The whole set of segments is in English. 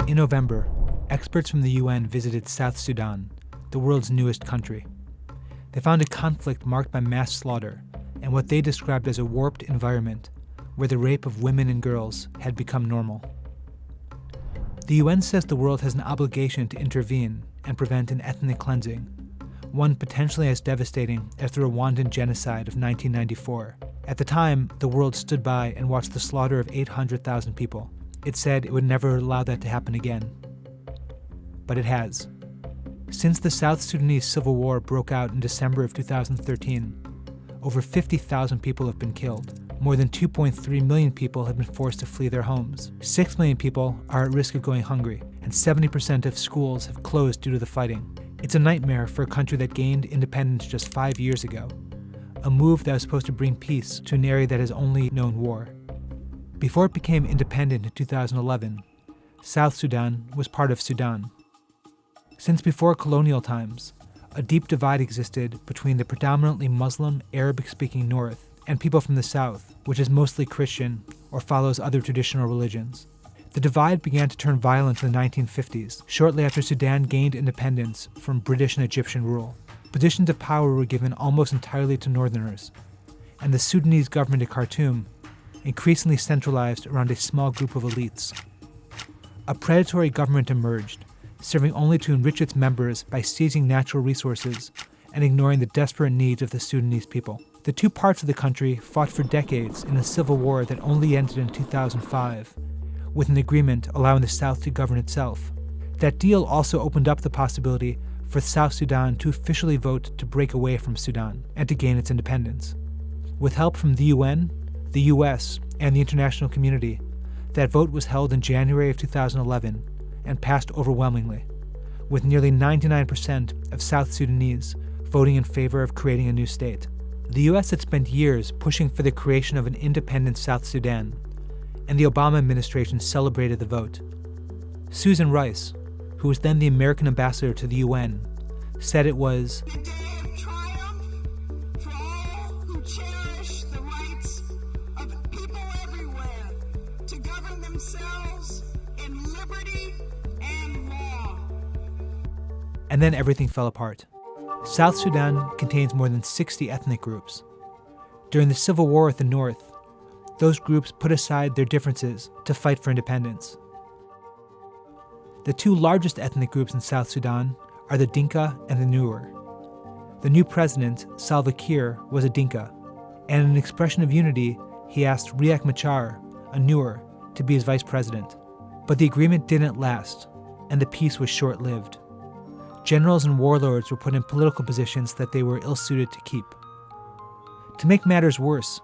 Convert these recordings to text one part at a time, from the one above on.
In November, experts from the UN visited South Sudan, the world's newest country. They found a conflict marked by mass slaughter and what they described as a warped environment where the rape of women and girls had become normal. The UN says the world has an obligation to intervene and prevent an ethnic cleansing, one potentially as devastating as the Rwandan genocide of 1994. At the time, the world stood by and watched the slaughter of 800,000 people. It said it would never allow that to happen again. But it has. Since the South Sudanese civil war broke out in December of 2013, over 50,000 people have been killed. More than 2.3 million people have been forced to flee their homes. 6 million people are at risk of going hungry, and 70% of schools have closed due to the fighting. It's a nightmare for a country that gained independence just 5 years ago, a move that was supposed to bring peace to an area that has only known war. Before it became independent in 2011, South Sudan was part of Sudan. Since before colonial times, a deep divide existed between the predominantly Muslim, Arabic-speaking North and people from the South, which is mostly Christian or follows other traditional religions. The divide began to turn violent in the 1950s, shortly after Sudan gained independence from British and Egyptian rule. Positions of power were given almost entirely to Northerners, and the Sudanese government at Khartoum increasingly centralized around a small group of elites. A predatory government emerged, serving only to enrich its members by seizing natural resources and ignoring the desperate needs of the Sudanese people. The two parts of the country fought for decades in a civil war that only ended in 2005, with an agreement allowing the South to govern itself. That deal also opened up the possibility for South Sudan to officially vote to break away from Sudan and to gain its independence. With help from the UN, the US, and the international community, that vote was held in January of 2011 and passed overwhelmingly, with nearly 99% of South Sudanese voting in favor of creating a new state. The US had spent years pushing for the creation of an independent South Sudan, and the Obama administration celebrated the vote. Susan Rice, who was then the American ambassador to the UN, said it was a day of triumph for all who cherish the rights of people everywhere to govern themselves in liberty and law. And then everything fell apart. South Sudan contains more than 60 ethnic groups. During the civil war at the north, those groups put aside their differences to fight for independence. The two largest ethnic groups in South Sudan are the Dinka and the Nuer. The new president, Salva Kiir, was a Dinka, and in an expression of unity, he asked Riek Machar, a Nuer, to be his vice president. But the agreement didn't last, and the peace was short-lived. Generals and warlords were put in political positions that they were ill-suited to keep. To make matters worse,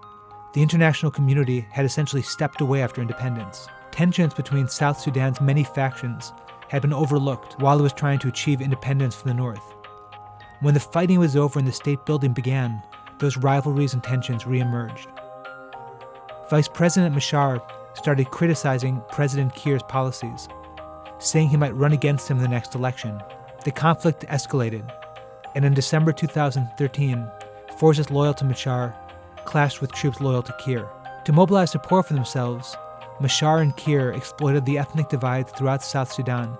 the international community had essentially stepped away after independence. Tensions between South Sudan's many factions had been overlooked while it was trying to achieve independence from the north. When the fighting was over and the state building began, those rivalries and tensions re-emerged. Vice President Machar started criticizing President Kiir's policies, saying he might run against him in the next election. The conflict escalated, and in December 2013, forces loyal to Machar clashed with troops loyal to Kiir. To mobilize support for themselves, Machar and Kiir exploited the ethnic divides throughout South Sudan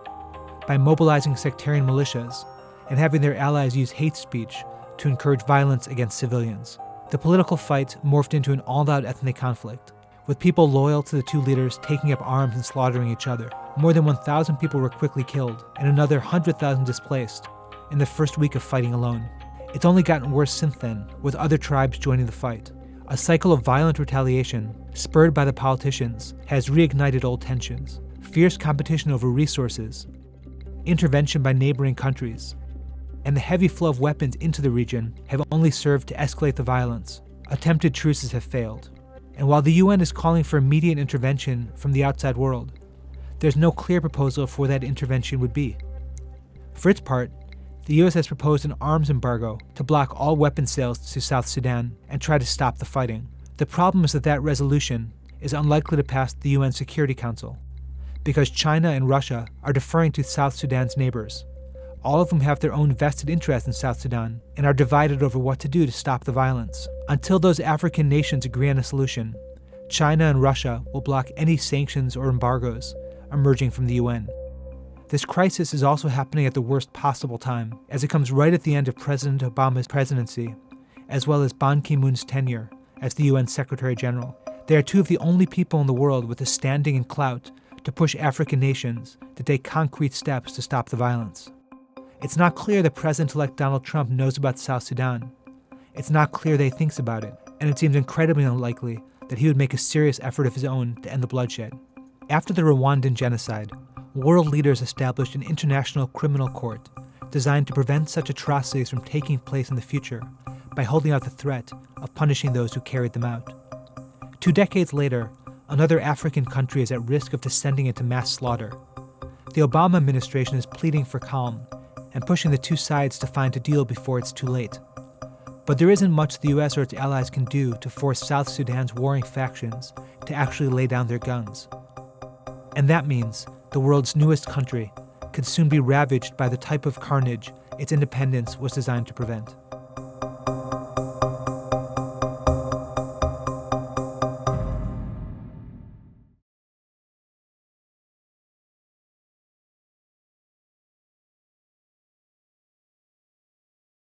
by mobilizing sectarian militias and having their allies use hate speech to encourage violence against civilians. The political fight morphed into an all-out ethnic conflict, with people loyal to the two leaders taking up arms and slaughtering each other. More than 1,000 people were quickly killed, and another 100,000 displaced in the first week of fighting alone. It's only gotten worse since then, with other tribes joining the fight. A cycle of violent retaliation, spurred by the politicians, has reignited old tensions. Fierce competition over resources, intervention by neighboring countries, and the heavy flow of weapons into the region have only served to escalate the violence. Attempted truces have failed. And while the UN is calling for immediate intervention from the outside world, there's no clear proposal for what that intervention would be. For its part, the US has proposed an arms embargo to block all weapon sales to South Sudan and try to stop the fighting. The problem is that that resolution is unlikely to pass the UN Security Council, because China and Russia are deferring to South Sudan's neighbors, all of whom have their own vested interest in South Sudan and are divided over what to do to stop the violence. Until those African nations agree on a solution, China and Russia will block any sanctions or embargoes emerging from the UN. This crisis is also happening at the worst possible time, as it comes right at the end of President Obama's presidency, as well as Ban Ki-moon's tenure as the UN Secretary General. They are two of the only people in the world with the standing and clout to push African nations to take concrete steps to stop the violence. It's not clear that President-elect Donald Trump knows about South Sudan. It's not clear that he thinks about it, and it seems incredibly unlikely that he would make a serious effort of his own to end the bloodshed. After the Rwandan genocide, world leaders established an international criminal court designed to prevent such atrocities from taking place in the future by holding out the threat of punishing those who carried them out. 2 decades later, another African country is at risk of descending into mass slaughter. The Obama administration is pleading for calm and pushing the two sides to find a deal before it's too late. But there isn't much the US or its allies can do to force South Sudan's warring factions to actually lay down their guns. And that means the world's newest country could soon be ravaged by the type of carnage its independence was designed to prevent.